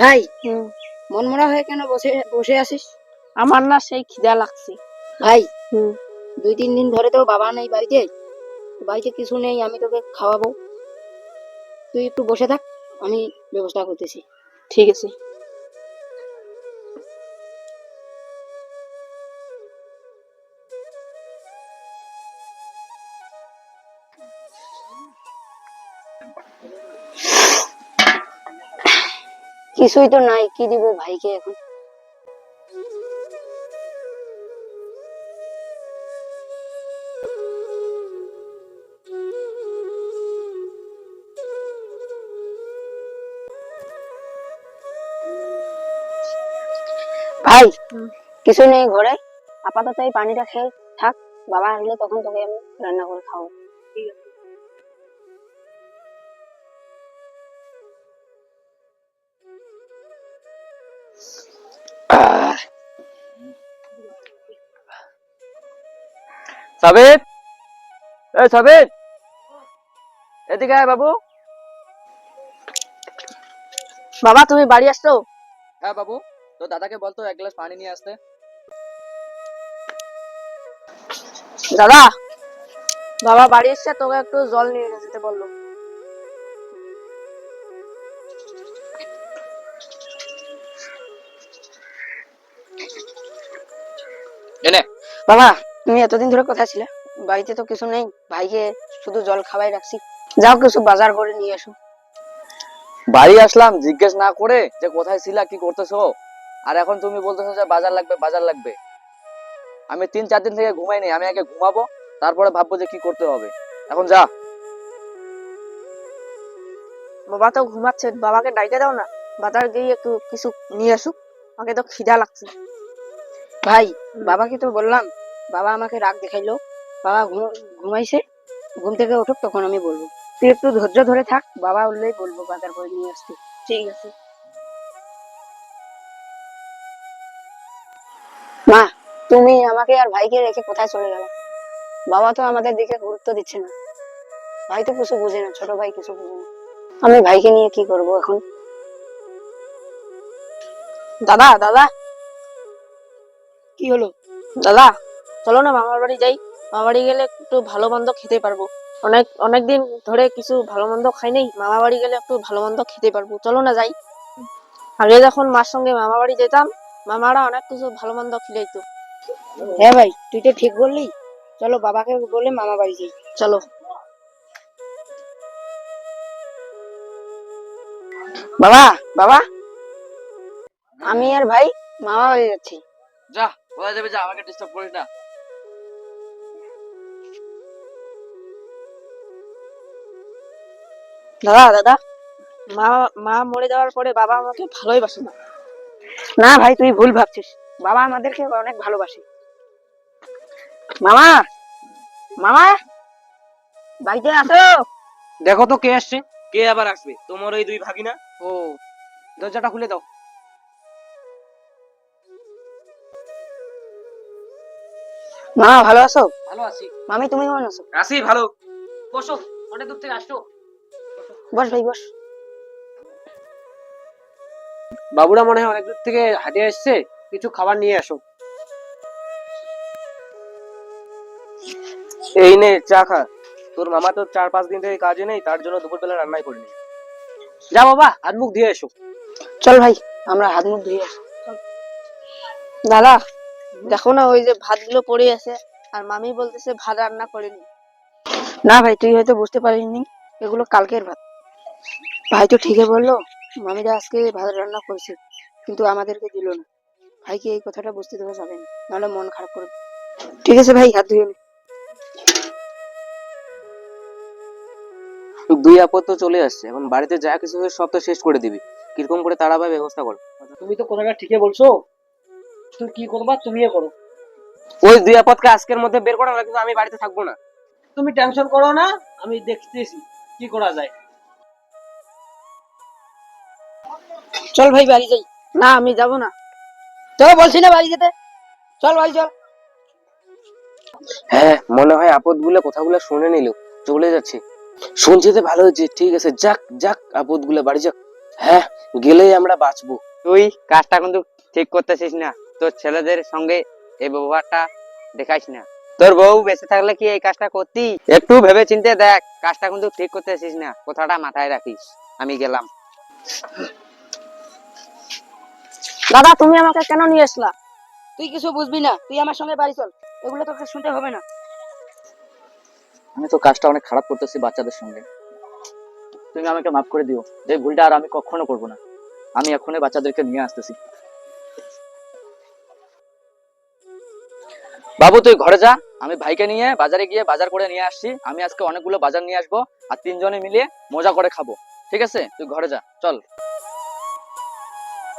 ভাই মনমরা হয়ে কেন বসে বসে আছিস? আমার না সেই খিদা লাগছে। ভাই 2-3 দিন ধরে তো বাবা নেই বাড়িতে, বাড়িতে কিছু নেই, আমি তোকে খাওয়াবো, তুই একটু বসে থাক, আমি ব্যবস্থা করতেছি। ঠিক আছে। কিছুই তো নাই, কি দিব ভাইকে এখন? ভাই কিছু নেই ঘরে, আপাতত এই পানিটা খেয়ে থাক, বাবা আসলে তখন তোকে আমি রান্না করে খাওয়াবো। সাবিত, এই সাবিত, এদিকে আয় বাবু। বাবা তুমি বাড়ি আসছো? হ্যাঁ বাবু, তো দাদাকে বলতো এক গ্লাস পানি নিয়ে আসতে। দাদা, বাবা বাড়ি এসছে, তোকে একটু জল নিয়ে যেতে বললো। এনে বাবা, তুমি এতদিন ধরে কোথায় ছিলে? বাড়িতে তো কিছু নেই, ভাইকে শুধু জল খাওয়াই রাখছি, যাও কিছু বাজার করে নিয়ে এসো। বাড়ি আসলাম জিজ্ঞেস না করে যে কোথায় ছিলা, কি করতেছো, আর এখন তুমি বলতেছো যে বাজার লাগবে বাজার লাগবে। আমি 3-4 দিন থেকে ঘুমাইনি, আমি আগে ঘুমাবো, তারপরে ভাববো যে কি করতে হবে। এখন যা। বাবা তো ঘুমাচ্ছে, বাবাকে ডাইকে দাও না, বাজার গিয়ে একটু কিছু নিয়ে আসুক, আমাকে তো খিদা লাগছে। ভাই বাবাকে তো বললাম, বাবা আমাকে রাগ দেখাইলো, বাবা ঘুমাইছে, ঘুম থেকে উঠুক তখন আমি বলবো, তুই একটু ধৈর্য ধরে থাক, বাবা উঠলেই বলবো বাজার করে নিয়ে আসতে। ঠিক আছে। মা, তুমি আমাকে আর ভাইকে রেখে কোথায় চলে গেল? বাবা তো আমাদের দিকে গুরুত্ব দিচ্ছে না, ভাই তো কিছু বুঝে না, ছোট ভাই কিছু বুঝে না, আমি ভাইকে নিয়ে কি করব এখন? দাদা দাদা কি হলো? দাদা, চলো না মামার বাড়ি যাই, মামার বাড়ি গেলে একটু ভালো মন্দ খেতে পারবো। অনেক দিন ধরে কিছু ভালো মন্দ খাই নাই, মামা বাড়ি গেলে একটু ভালো মন্দ খেতে পারবো, চলো না যাই। আগে যখন মার সঙ্গে মামা বাড়ি যেতাম, মামারা অনেক কিছু ভালো মন্দ খিলাইতো। হ্যাঁ ভাই, তুই তো ঠিক বললি, চলো বাবাকে বলে মামা বাড়ি যাই, চলো। বাবা, বাবা, আমি আর ভাই মামা বাড়ি যাচ্ছি। যা, কোথায় যাবে যা, আমাকে ডিস্টার্ব করিস না। দাদা দাদা, মা মা মরে যাওয়ার পরে বাবা আমাকে ভালোই বাসে না। না ভাই, তুই ভুল ভাবছিস, বাবা আমাদেরকে অনেক ভালোবাসে। মামা, মামা, বাড়িতে আসো। দেখো তো কে আসছে। কে আবার আসবে? তোমার ওই 2 ভাগিনা। ও, দরজাটা খুলে দাও। মামা ভালো আছো? ভালো আছি। মামি তুমি কেমন আছো? আছি ভালো। বসো, অনেক দূর থেকে আসছো। বস ভাই বস। বাবুরা মনে হয় অনেক দূর থেকে হাঁটে আসছে, কিছু খাবার নিয়ে আসো। এই নে চা খা। তোর মামা তো 4-5 দিন থেকে কাজে নেই, তার জন্য দুপুরবেলা রান্নাই করিনি। যা বাবা, হাত মুখ ধুয়ে এসো। চল ভাই, আমরা হাত মুখ ধুয়ে আসি। দাদা দেখো না, ওই যে ভাতগুলো পড়ে আছে, আর মামি বলতেছে ভাত রান্না করেনি। না ভাই, তুই হয়তো বুঝতে পারিসনি, এগুলো কালকের ভাত। ভাই তো ঠিকই বললো, মামিরা আজকে ভাত রান্না করেছে, কিন্তু আমাদেরকে দিল না। ভাইকে এই কথাটা বুঝতে দেওয়া যাবে না, নাহলে মন খারাপ করবে। ঠিক আছে ভাই, হাত ধুয়ে নে। 2 আপদ তো চলে আসছে, এখন বাড়িতে যা কিছু হয়ে সব তো শেষ করে দিবি, কিরকম করে তাড়াবে ব্যবস্থা কর। তুমি তো কথাটা ঠিকই বলছো, তুমি কি করবা তুমিই করো। ওই 2 আপদকে আজকের মধ্যে বের করা, কিন্তু আমি বাড়িতে থাকবো না। তুমি টেনশন করো না, আমি দেখতেছি কি করা যায়। চল ভাই বাড়ি যাই। না আমি যাব না। তোকে বলছি না বাড়ি যেতে, চল ভাই চল। হ্যাঁ, মনে হয় আপদ গুলো কথাগুলো শুনে নিল, চলে যাচ্ছে। শুনছে তো ভালো হয়েছে, ঠিক আছে, যাক যাক, আপদ গুলো বাড়ি যাক। হ্যাঁ, গেলেই আমরা বাঁচবো। তুই কাজটা কিন্তু ঠিক করতেছিস না, তোর ছেলেদের সঙ্গে এই ব্যবহারটা দেখাইস না। তোর বউ বেঁচে থাকলে কি এই কাজটা করতি? একটু ভেবে চিন্তে দেখ, কাজটা কিন্তু ঠিক করতেছিস না, কথাটা মাথায় রাখিস। আমি গেলাম। দাদা তুমি আমাকে কেন নিয়ে আসলা? তুই কিছু বুঝবি না, তুই আমার সঙ্গে বাড়ি চল, এগুলো তোকে শুনতে হবে না। আমি তো কাজটা অনেক খারাপ করতেছি বাচ্চাদের সঙ্গে, তুমি আমাকে মাফ করে দিও। যে ভুলটা আর আমি কখনো করবো না। আমি এখনই বাচ্চাদেরকে নিয়ে আসতেছি। বাবু তুই ঘরে যা, আমি ভাইকে নিয়ে বাজারে গিয়ে বাজার করে নিয়ে আসছি। আমি আজকে অনেকগুলো বাজার নিয়ে আসবো, আর তিনজনে মিলিয়ে মজা করে খাবো। ঠিক আছে, তুই ঘরে যা, চল।